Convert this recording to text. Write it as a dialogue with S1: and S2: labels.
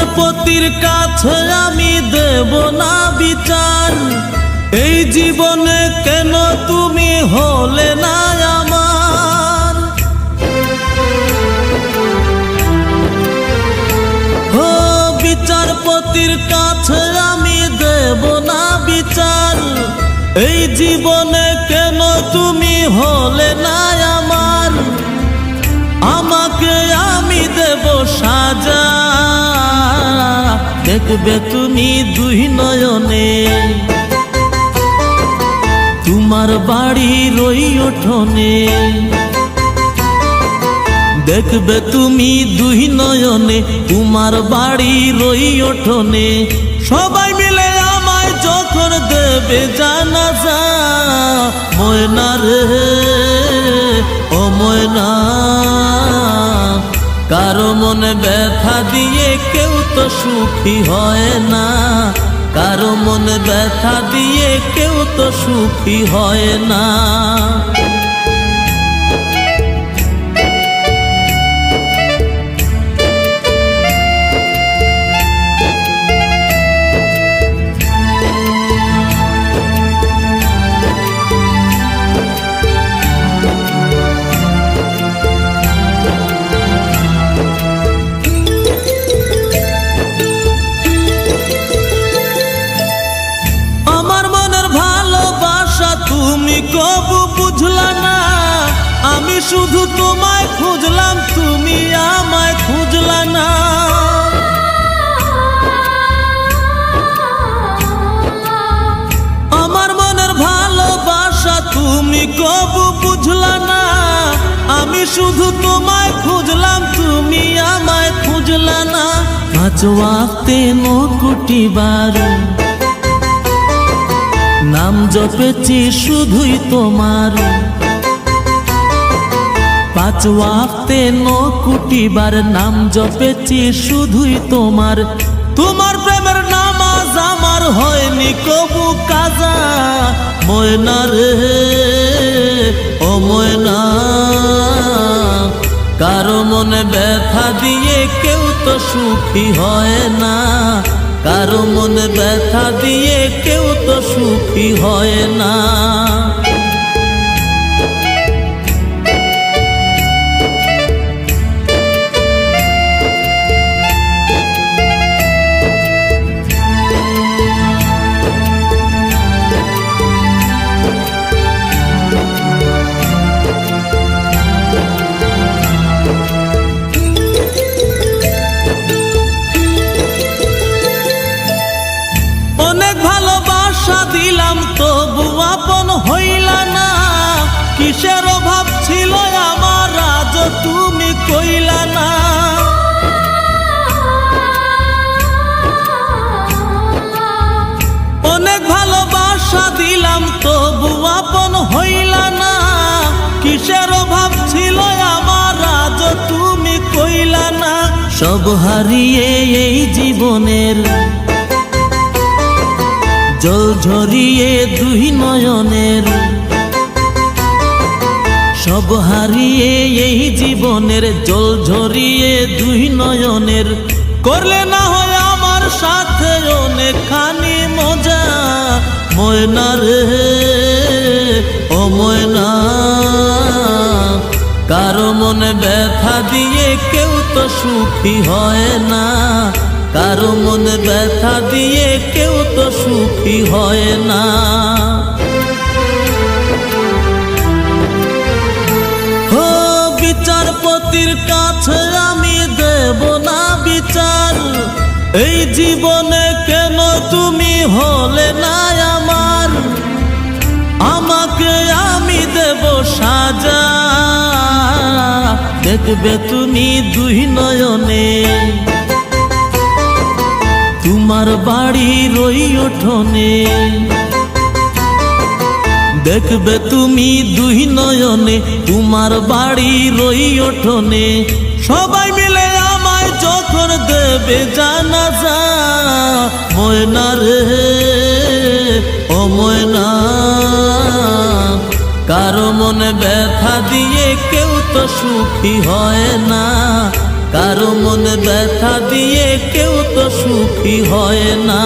S1: বিচারপতির কাছে আমি দেব না বিচার, এই জীবনে কেন তুমি হলে না আমার। ও বিচারপতির কাছে আমি দেব না বিচার, এই জীবনে কেন তুমি হলে না আমার। আমাকে আমি দেব সাজা, দেখবে তুমি দুই নয়নে, তোমার বাড়ির ওই উঠোনে। দেখবে তুমি দুই নয়নে, তোমার বাড়ির ওই উঠোনে। সবাই মিলে আমায় যখন দেবে জানাজা, ময়না রে ও ময়না, কারো মনে ব্যথা দিয়ে কেউ তো সুখী হয় না, কারো মনে ব্যথা দিয়ে কেউ তো সুখী হয় না। তুমি কবু বুঝলা না, আমি শুধু তোমায় খুঁজলাম, তুমি আমায় খুঁজলা না। আমার মনের ভালোবাসা তুমি কবু বুঝলা না, আমি শুধু তোমায় খুঁজলাম, তুমি আমায় খুঁজলা না। পাঁচ ওয়াক্তে 9 কোটি বার নাম জপেছি শুধুই তোমার, 5 ওয়াক্তে 9 কোটি বার নাম জপেছি শুধুই তোমার। তোমার প্রেমের নামাজ আমার হয়নি কবু কাজা, ময়না রে ও ময়না, কারো মনে ব্যথা দিয়ে কেউ তো সুখী হয় না, কারো মনে ব্যথা দিয়ে কেউ তো সুখী হয় না। দিলাম তবু আপন হইলা না, কিসের অভাব ছিল আমার আজ তুমি কইলা না। অনেক ভালোবাসা দিলাম তবু আপন হইলা না, কিসের অভাব ছিল আমার আজ তুমি কইলা না। সব হারিয়ে এই জীবনের জল ঝরিয়ে দুই নয়নের, সব হারিয়ে এই জীবনের জল ঝরিয়ে দুই নয়নের। করলে না হয় আমার সাথে অনেকখানি মজা, ময়না রে ও ময়না, কারো মনে ব্যথা দিয়ে কেউ তো সুখী হয় না, কারো মনে ব্যথা দিয়ে কেউ তো সুখী হয় না। ও বিচারপতির কাছে আমি দেব না বিচার, এই জীবনে কেন তুমি হলে না আমার। আমাকে আমি দেব সাজা, দেখবে তুমি দুই নয়নে, তোমার বাড়ির ওই উঠোনে। দেখবে তুমি দুই নয়নে, তোমার বাড়ির ওই উঠোনে। সবাই মিলে আমায় যখন দেবে জানাজা, ময়না রে ও ময়না, কারো মনে ব্যথা দিয়ে কেউ তো সুখী হয় না, কারো মনে ব্যথা দিয়ে কেউ তো সুখী হয় না।